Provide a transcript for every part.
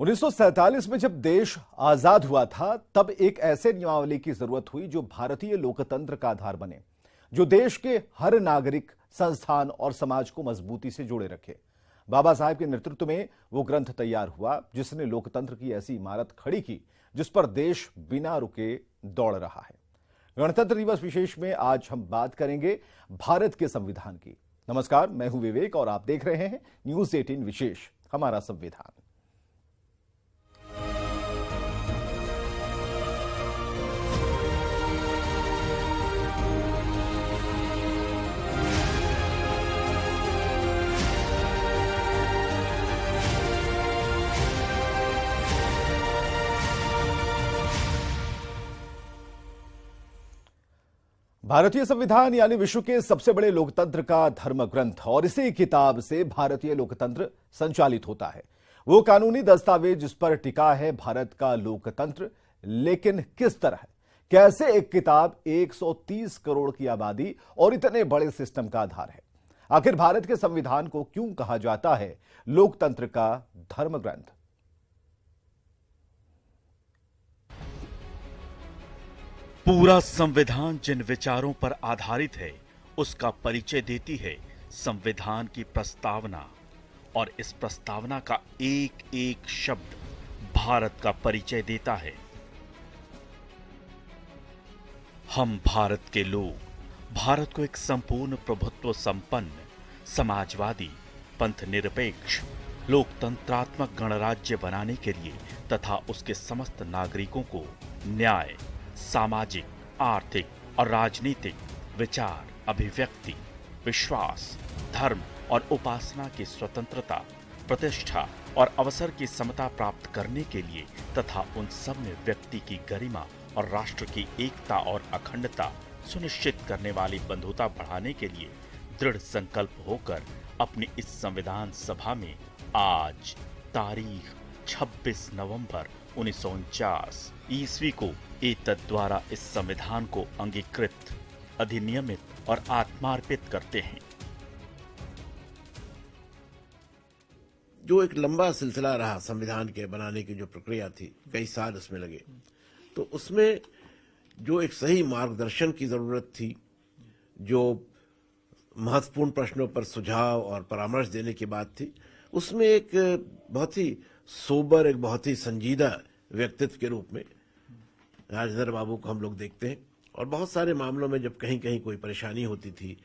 1947 में जब देश आजाद हुआ था, तब एक ऐसे नियमावली की जरूरत हुई जो भारतीय लोकतंत्र का आधार बने, जो देश के हर नागरिक, संस्थान और समाज को मजबूती से जोड़े रखे। बाबा साहेब के नेतृत्व में वो ग्रंथ तैयार हुआ जिसने लोकतंत्र की ऐसी इमारत खड़ी की जिस पर देश बिना रुके दौड़ रहा है। गणतंत्र दिवस विशेष में आज हम बात करेंगे भारत के संविधान की। नमस्कार, मैं हूं विवेक और आप देख रहे हैं न्यूज 18 विशेष, हमारा संविधान। भारतीय संविधान यानी विश्व के सबसे बड़े लोकतंत्र का धर्म ग्रंथ, और इसी किताब से भारतीय लोकतंत्र संचालित होता है। वो कानूनी दस्तावेज जिस पर टिका है भारत का लोकतंत्र। लेकिन किस तरह, कैसे एक किताब 130 करोड़ की आबादी और इतने बड़े सिस्टम का आधार है? आखिर भारत के संविधान को क्यों कहा जाता है लोकतंत्र का धर्म ग्रंथ? पूरा संविधान जिन विचारों पर आधारित है उसका परिचय देती है संविधान की प्रस्तावना, और इस प्रस्तावना का एक एक शब्द भारत का परिचय देता है। हम भारत के लोग भारत को एक संपूर्ण प्रभुत्व संपन्न, समाजवादी, पंथ निरपेक्ष, लोकतंत्रात्मक गणराज्य बनाने के लिए तथा उसके समस्त नागरिकों को न्याय, सामाजिक, आर्थिक और राजनीतिक विचार, अभिव्यक्ति, विश्वास, धर्म और उपासना की स्वतंत्रता, प्रतिष्ठा और अवसर की समता प्राप्त करने के लिए तथा उन सब में व्यक्ति की गरिमा और राष्ट्र की एकता और अखंडता सुनिश्चित करने वाली बंधुता बढ़ाने के लिए दृढ़ संकल्प होकर अपनी इस संविधान सभा में आज तारीख 26 नवंबर 1949 ईस्वी को एतद द्वारा इस संविधान को अंगीकृत, अधिनियमित और आत्मार्पित करते हैं। जो एक लंबा सिलसिला रहा संविधान के बनाने की जो प्रक्रिया थी, कई साल उसमें लगे, तो उसमें जो एक सही मार्गदर्शन की जरूरत थी, जो महत्वपूर्ण प्रश्नों पर सुझाव और परामर्श देने की बात थी, उसमें एक बहुत ही सोबर, एक बहुत ही संजीदा व्यक्तित्व के रूप में राजेंद्र बाबू को हम लोग देखते हैं। और बहुत सारे मामलों में जब कहीं कहीं कोई परेशानी होती थी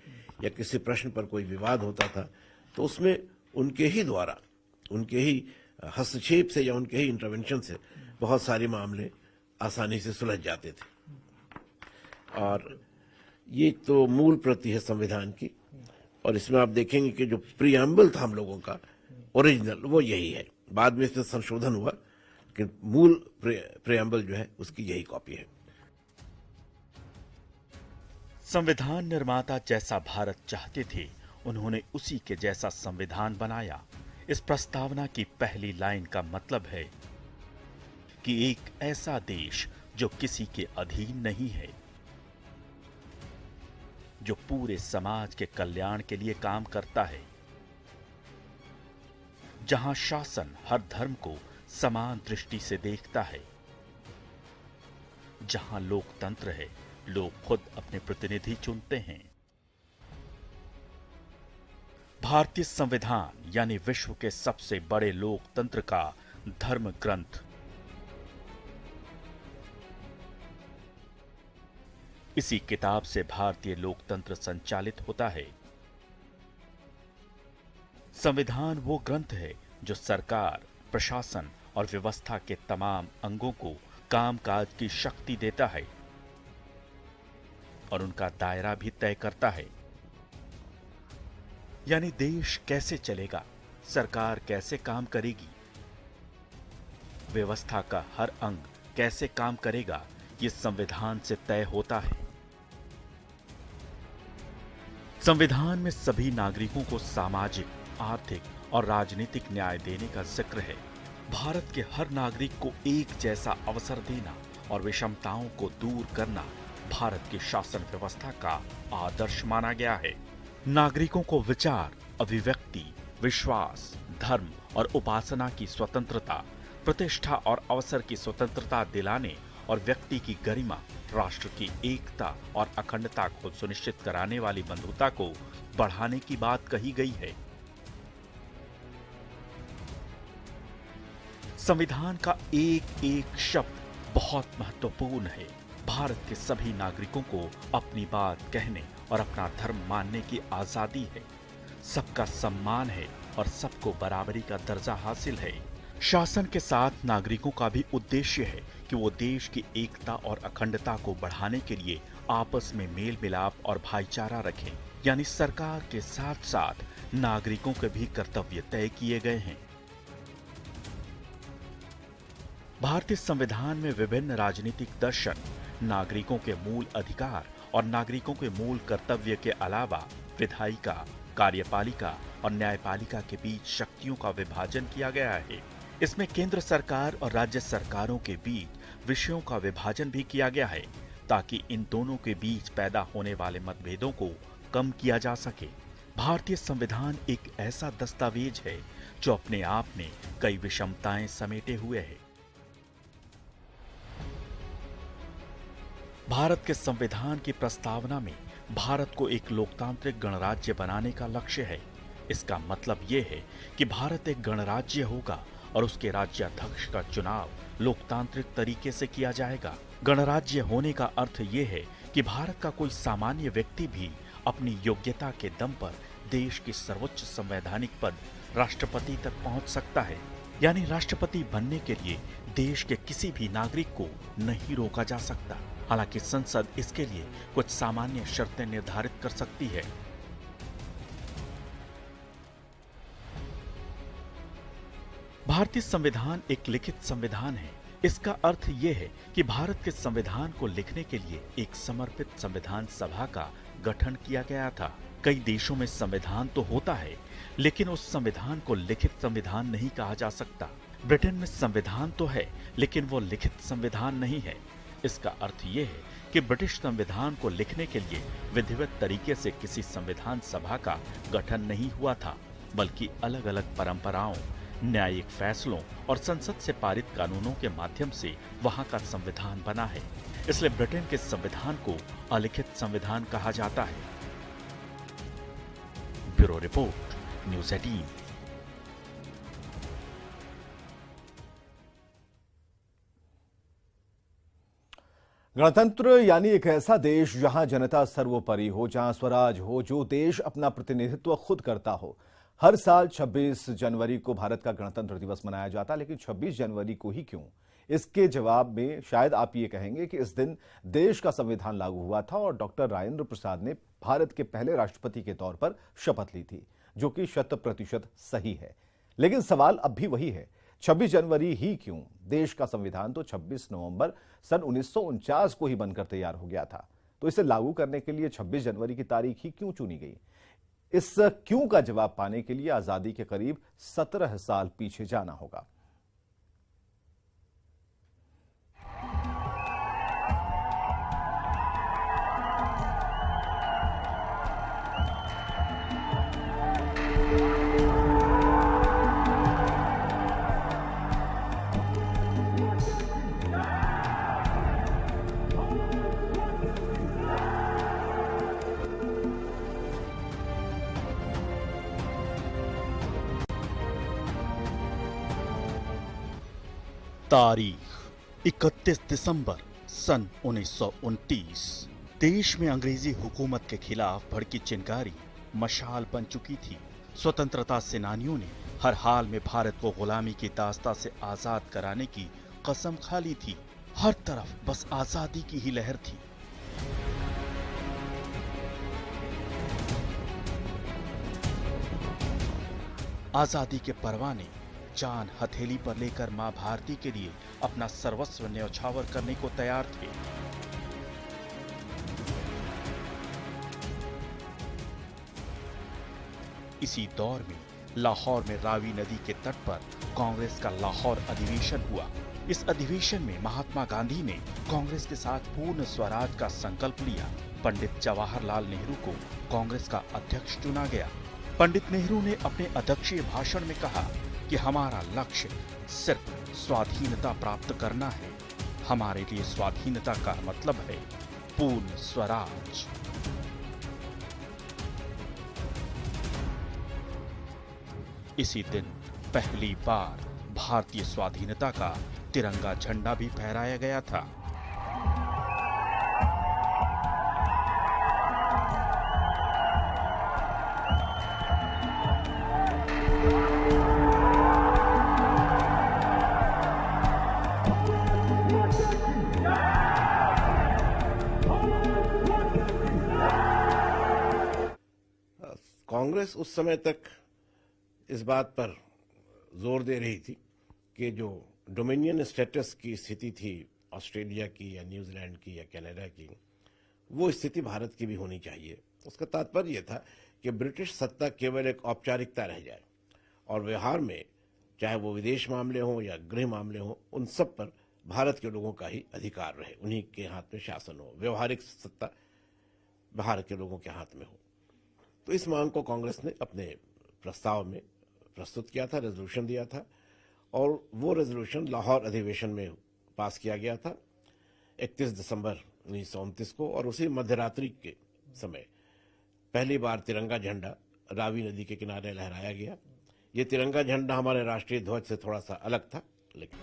या किसी प्रश्न पर कोई विवाद होता था, तो उसमें उनके ही द्वारा, उनके ही हस्तक्षेप से या उनके ही इंटरवेंशन से बहुत सारे मामले आसानी से सुलझ जाते थे। और ये तो मूल प्रति है संविधान की। और इसमें आप देखेंगे कि जो प्रीएम्बल था हम लोगों का ओरिजिनल, वो यही है। बाद में इसमें संशोधन हुआ, लेकिन मूल प्रीएम्बल जो है उसकी यही कॉपी है। संविधान निर्माता जैसा भारत चाहते थे, उन्होंने उसी के जैसा संविधान बनाया। इस प्रस्तावना की पहली लाइन का मतलब है कि एक ऐसा देश जो किसी के अधीन नहीं है, जो पूरे समाज के कल्याण के लिए काम करता है, जहां शासन हर धर्म को समान दृष्टि से देखता है, जहां लोकतंत्र है, लोग खुद अपने प्रतिनिधि चुनते हैं। भारतीय संविधान यानी विश्व के सबसे बड़े लोकतंत्र का धर्म ग्रंथ। इसी किताब से भारतीय लोकतंत्र संचालित होता है। संविधान वो ग्रंथ है जो सरकार, प्रशासन और व्यवस्था के तमाम अंगों को कामकाज की शक्ति देता है और उनका दायरा भी तय करता है। यानी देश कैसे चलेगा, सरकार कैसे काम करेगी, व्यवस्था का हर अंग कैसे काम करेगा, ये संविधान से तय होता है। संविधान में सभी नागरिकों को सामाजिक, आर्थिक और राजनीतिक न्याय देने का जिक्र है। भारत के हर नागरिक को एक जैसा अवसर देना और विषमताओं को दूर करना भारत की शासन व्यवस्था का आदर्श माना गया है। नागरिकों को विचार, अभिव्यक्ति, विश्वास, धर्म और उपासना की स्वतंत्रता प्रतिष्ठा और अवसर की स्वतंत्रता दिलाने और व्यक्ति की गरिमा, राष्ट्र की एकता और अखंडता को सुनिश्चित कराने वाली बंधुता को बढ़ाने की बात कही गई है। संविधान का एक एक शब्द बहुत महत्वपूर्ण है। भारत के सभी नागरिकों को अपनी बात कहने और अपना धर्म मानने की आजादी है। सबका सम्मान है और सबको बराबरी का दर्जा हासिल है। शासन के साथ नागरिकों का भी उद्देश्य है कि वो देश की एकता और अखंडता को बढ़ाने के लिए आपस में मेल मिलाप और भाईचारा रखें। यानी सरकार के साथ साथ नागरिकों के भी कर्तव्य तय किए गए हैं। भारतीय संविधान में विभिन्न राजनीतिक दर्शन, नागरिकों के मूल अधिकार और नागरिकों के मूल कर्तव्य के अलावा विधायिका, कार्यपालिका और न्यायपालिका के बीच शक्तियों का विभाजन किया गया है। इसमें केंद्र सरकार और राज्य सरकारों के बीच विषयों का विभाजन भी किया गया है ताकि इन दोनों के बीच पैदा होने वाले मतभेदों को कम किया जा सके। भारतीय संविधान एक ऐसा दस्तावेज है जो अपने आप में कई विषमताएं समेटे हुए है। भारत के संविधान की प्रस्तावना में भारत को एक लोकतांत्रिक गणराज्य बनाने का लक्ष्य है। इसका मतलब ये है कि भारत एक गणराज्य होगा और उसके राज्याध्यक्ष का चुनाव लोकतांत्रिक तरीके से किया जाएगा। गणराज्य होने का अर्थ ये है कि भारत का कोई सामान्य व्यक्ति भी अपनी योग्यता के दम पर देश की सर्वोच्च संवैधानिक पद राष्ट्रपति तक पहुंच सकता है। यानी राष्ट्रपति बनने के लिए देश के किसी भी नागरिक को नहीं रोका जा सकता। हालांकि संसद इसके लिए कुछ सामान्य शर्तें निर्धारित कर सकती है। भारतीय संविधान एक लिखित संविधान है। इसका अर्थ यह है कि भारत के संविधान को लिखने के लिए एक समर्पित संविधान सभा का गठन किया गया था। कई देशों में संविधान तो होता है, लेकिन उस संविधान को लिखित संविधान नहीं कहा जा सकता। ब्रिटेन में संविधान तो है, लेकिन वो लिखित संविधान नहीं है। इसका अर्थ ये है कि ब्रिटिश संविधान को लिखने के लिए विधिवत तरीके से किसी संविधान सभा का गठन नहीं हुआ था, बल्कि अलग अलग परंपराओं, न्यायिक फैसलों और संसद से पारित कानूनों के माध्यम से वहां का संविधान बना है। इसलिए ब्रिटेन के संविधान को अलिखित संविधान कहा जाता है। Bureau report, news 18। गणतंत्र यानी एक ऐसा देश जहां जनता सर्वोपरि हो, जहां स्वराज हो, जो देश अपना प्रतिनिधित्व खुद करता हो। हर साल 26 जनवरी को भारत का गणतंत्र दिवस मनाया जाता, लेकिन 26 जनवरी को ही क्यों? इसके जवाब में शायद आप ये कहेंगे कि इस दिन देश का संविधान लागू हुआ था और डॉक्टर राजेंद्र प्रसाद ने भारत के पहले राष्ट्रपति के तौर पर शपथ ली थी, जो कि 100% सही है। लेकिन सवाल अब भी वही है, 26 जनवरी ही क्यों? देश का संविधान तो 26 नवंबर सन 1949 को ही बनकर तैयार हो गया था, तो इसे लागू करने के लिए 26 जनवरी की तारीख ही क्यों चुनी गई? इस क्यों का जवाब पाने के लिए आजादी के करीब 17 साल पीछे जाना होगा। तारीख 31 दिसंबर सन 1929। देश में अंग्रेजी हुकूमत के खिलाफ भड़की चिंगारी मशाल बन चुकी थी। स्वतंत्रता सेनानियों ने हर हाल में भारत को गुलामी की दास्ता से आजाद कराने की कसम खा ली थी। हर तरफ बस आजादी की ही लहर थी। आजादी के परवाने जान हथेली पर लेकर मां भारती के लिए अपना सर्वस्व न्यौछावर करने को तैयार थे। इसी दौर में लाहौर में रावी नदी के तट पर कांग्रेस का लाहौर अधिवेशन हुआ। इस अधिवेशन में महात्मा गांधी ने कांग्रेस के साथ पूर्ण स्वराज का संकल्प लिया। पंडित जवाहरलाल नेहरू को कांग्रेस का अध्यक्ष चुना गया। पंडित नेहरू ने अपने अध्यक्षीय भाषण में कहा कि हमारा लक्ष्य सिर्फ स्वाधीनता प्राप्त करना है। हमारे लिए स्वाधीनता का मतलब है पूर्ण स्वराज। इसी दिन पहली बार भारतीय स्वाधीनता का तिरंगा झंडा भी फहराया गया था। कांग्रेस उस समय तक इस बात पर जोर दे रही थी कि जो डोमिनियन स्टेटस की स्थिति थी ऑस्ट्रेलिया की या न्यूजीलैंड की या कनाडा की, वो स्थिति भारत की भी होनी चाहिए। उसका तात्पर्य यह था कि ब्रिटिश सत्ता केवल एक औपचारिकता रह जाए और व्यवहार में, चाहे वो विदेश मामले हों या गृह मामले हों, उन सब पर भारत के लोगों का ही अधिकार रहे, उन्हीं के हाथ में शासन हो, व्यवहारिक सत्ता भारत के लोगों के हाथ में हो। तो इस मांग को कांग्रेस ने अपने प्रस्ताव में प्रस्तुत किया था, रेजोल्यूशन दिया था, और वो रेजोल्यूशन लाहौर अधिवेशन में पास किया गया था 31 दिसंबर 1929 को। और उसी मध्यरात्रि के समय पहली बार तिरंगा झंडा रावी नदी के किनारे लहराया गया। ये तिरंगा झंडा हमारे राष्ट्रीय ध्वज से थोड़ा सा अलग था, लेकिन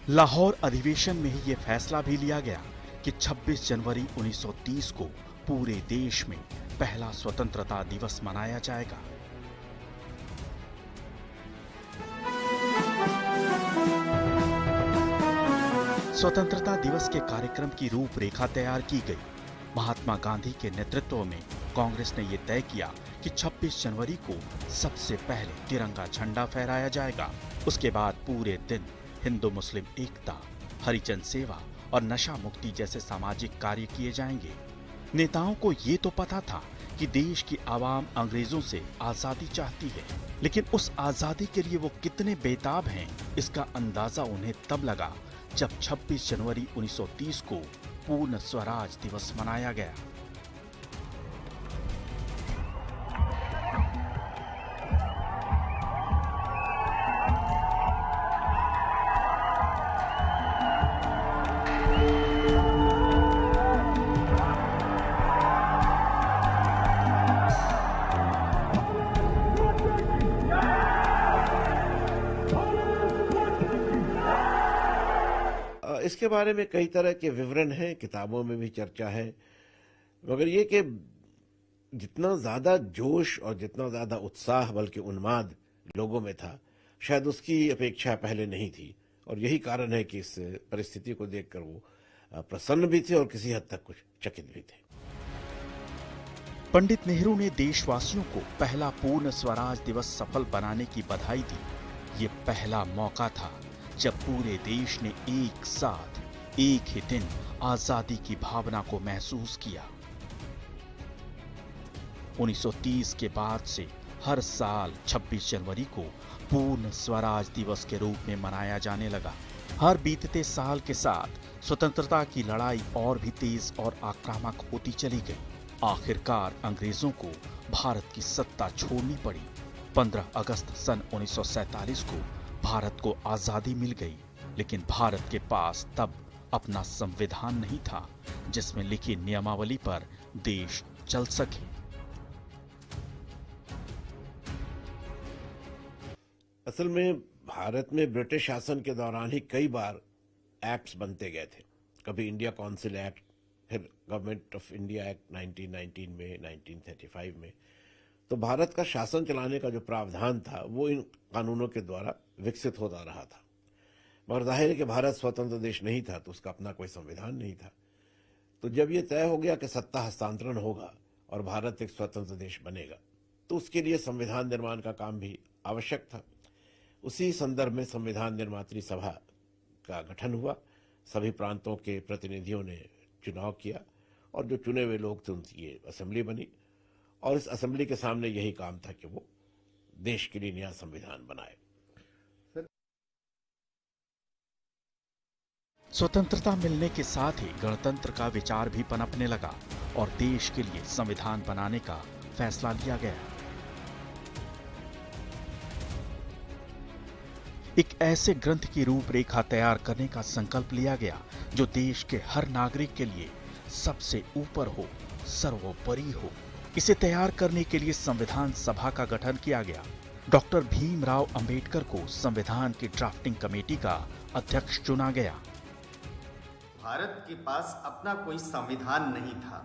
लाहौर अधिवेशन में ही ये फैसला भी लिया गया कि 26 जनवरी 1930 को पूरे देश में पहला स्वतंत्रता दिवस मनाया जाएगा। स्वतंत्रता दिवस के कार्यक्रम की रूपरेखा तैयार की गई। महात्मा गांधी के नेतृत्व में कांग्रेस ने यह तय किया कि 26 जनवरी को सबसे पहले तिरंगा झंडा फहराया जाएगा। उसके बाद पूरे दिन हिंदू मुस्लिम एकता, हरिजन सेवा और नशा मुक्ति जैसे सामाजिक कार्य किए जाएंगे। नेताओं को ये तो पता था कि देश की आवाम अंग्रेजों से आजादी चाहती है, लेकिन उस आजादी के लिए वो कितने बेताब हैं, इसका अंदाजा उन्हें तब लगा जब 26 जनवरी 1930 को पूर्ण स्वराज दिवस मनाया गया। इसके बारे में कई तरह के विवरण हैं, किताबों में भी चर्चा है, मगर ये कि जितना ज्यादा जोश और जितना ज्यादा उत्साह बल्कि उन्माद लोगों में था, शायद उसकी अपेक्षा पहले नहीं थी। और यही कारण है कि इस परिस्थिति को देखकर वो प्रसन्न भी थे और किसी हद तक कुछ चकित भी थे। पंडित नेहरू ने देशवासियों को पहला पूर्ण स्वराज दिवस सफल बनाने की बधाई दी। ये पहला मौका था जब पूरे देश ने एक साथ एक ही दिन आजादी की भावना को महसूस किया। 1930 के बाद से हर साल 26 जनवरी को पूर्ण स्वराज दिवस के रूप में मनाया जाने लगा। हर बीतते साल के साथ स्वतंत्रता की लड़ाई और भी तेज और आक्रामक होती चली गई। आखिरकार अंग्रेजों को भारत की सत्ता छोड़नी पड़ी। 15 अगस्त सन 1947 को भारत को आजादी मिल गई, लेकिन भारत के पास तब अपना संविधान नहीं था जिसमें लिखी नियमावली पर देश चल सके। असल में भारत में ब्रिटिश शासन के दौरान ही कई बार एक्ट्स बनते गए थे। कभी इंडिया काउंसिल एक्ट, फिर गवर्नमेंट ऑफ इंडिया एक्ट 1919 में, 1935 में। तो भारत का शासन चलाने का जो प्रावधान था वो इन कानूनों के द्वारा विकसित होता रहा था। मगर जाहिर है कि भारत स्वतंत्र देश नहीं था, तो उसका अपना कोई संविधान नहीं था। तो जब ये तय हो गया कि सत्ता हस्तांतरण होगा और भारत एक स्वतंत्र देश बनेगा, तो उसके लिए संविधान निर्माण का काम भी आवश्यक था। उसी संदर्भ में संविधान निर्मात्री सभा का गठन हुआ। सभी प्रांतों के प्रतिनिधियों ने चुनाव किया और जो चुने हुए लोग थे उनकी ये असेंबली बनी, और इस असेंबली के सामने यही काम था कि वो देश के लिए नया संविधान बनाए। स्वतंत्रता मिलने के साथ ही गणतंत्र का विचार भी पनपने लगा और देश के लिए संविधान बनाने का फैसला लिया गया। एक ऐसे ग्रंथ की रूपरेखा तैयार करने का संकल्प लिया गया जो देश के हर नागरिक के लिए सबसे ऊपर हो, सर्वोपरि हो। इसे तैयार करने के लिए संविधान सभा का गठन किया गया। डॉक्टर भीमराव अंबेडकर को संविधान की ड्राफ्टिंग कमेटी का अध्यक्ष चुना गया। भारत के पास अपना कोई संविधान नहीं था,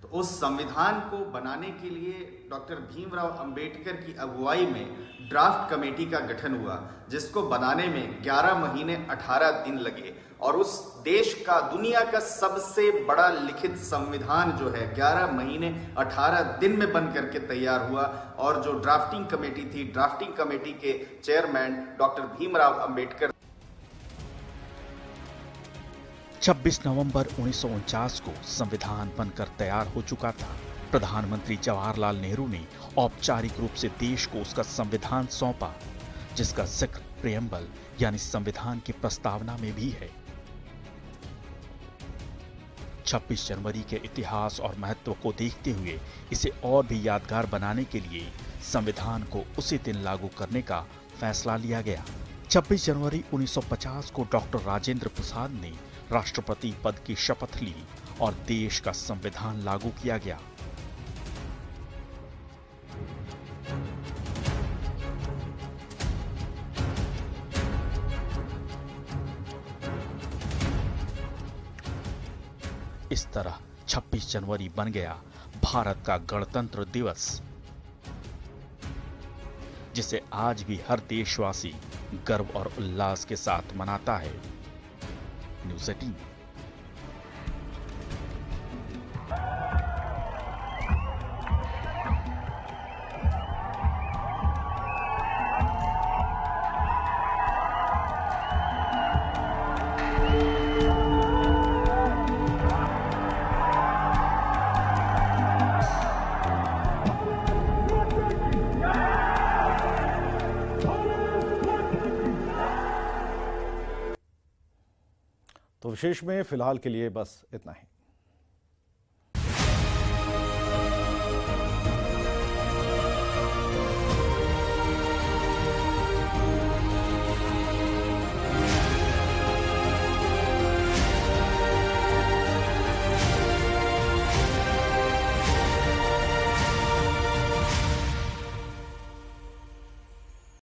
तो उस संविधान को बनाने के लिए डॉक्टर भीमराव अंबेडकर की अगुवाई में ड्राफ्ट कमेटी का गठन हुआ, जिसको बनाने में 11 महीने 18 दिन लगे। और उस देश का, दुनिया का सबसे बड़ा लिखित संविधान जो है 11 महीने 18 दिन में बन करके तैयार हुआ। और जो ड्राफ्टिंग कमेटी थी, ड्राफ्टिंग कमेटी के चेयरमैन डॉक्टर भीमराव अंबेडकर। 26 नवंबर 1949 को संविधान बनकर तैयार हो चुका था। प्रधानमंत्री जवाहरलाल नेहरू ने औपचारिक रूप से देश को उसका संविधान सौंपा, जिसका जिक्र प्रियम्बल यानी संविधान की प्रस्तावना में भी है। 26 जनवरी के इतिहास और महत्व को देखते हुए इसे और भी यादगार बनाने के लिए संविधान को उसी दिन लागू करने का फैसला लिया गया। 26 जनवरी 1950 को डॉक्टर राजेंद्र प्रसाद ने राष्ट्रपति पद की शपथ ली और देश का संविधान लागू किया गया। इस तरह 26 जनवरी बन गया भारत का गणतंत्र दिवस, जिसे आज भी हर देशवासी गर्व और उल्लास के साथ मनाता है। न्यूज़ 18। तो विशेष में फिलहाल के लिए बस इतना ही।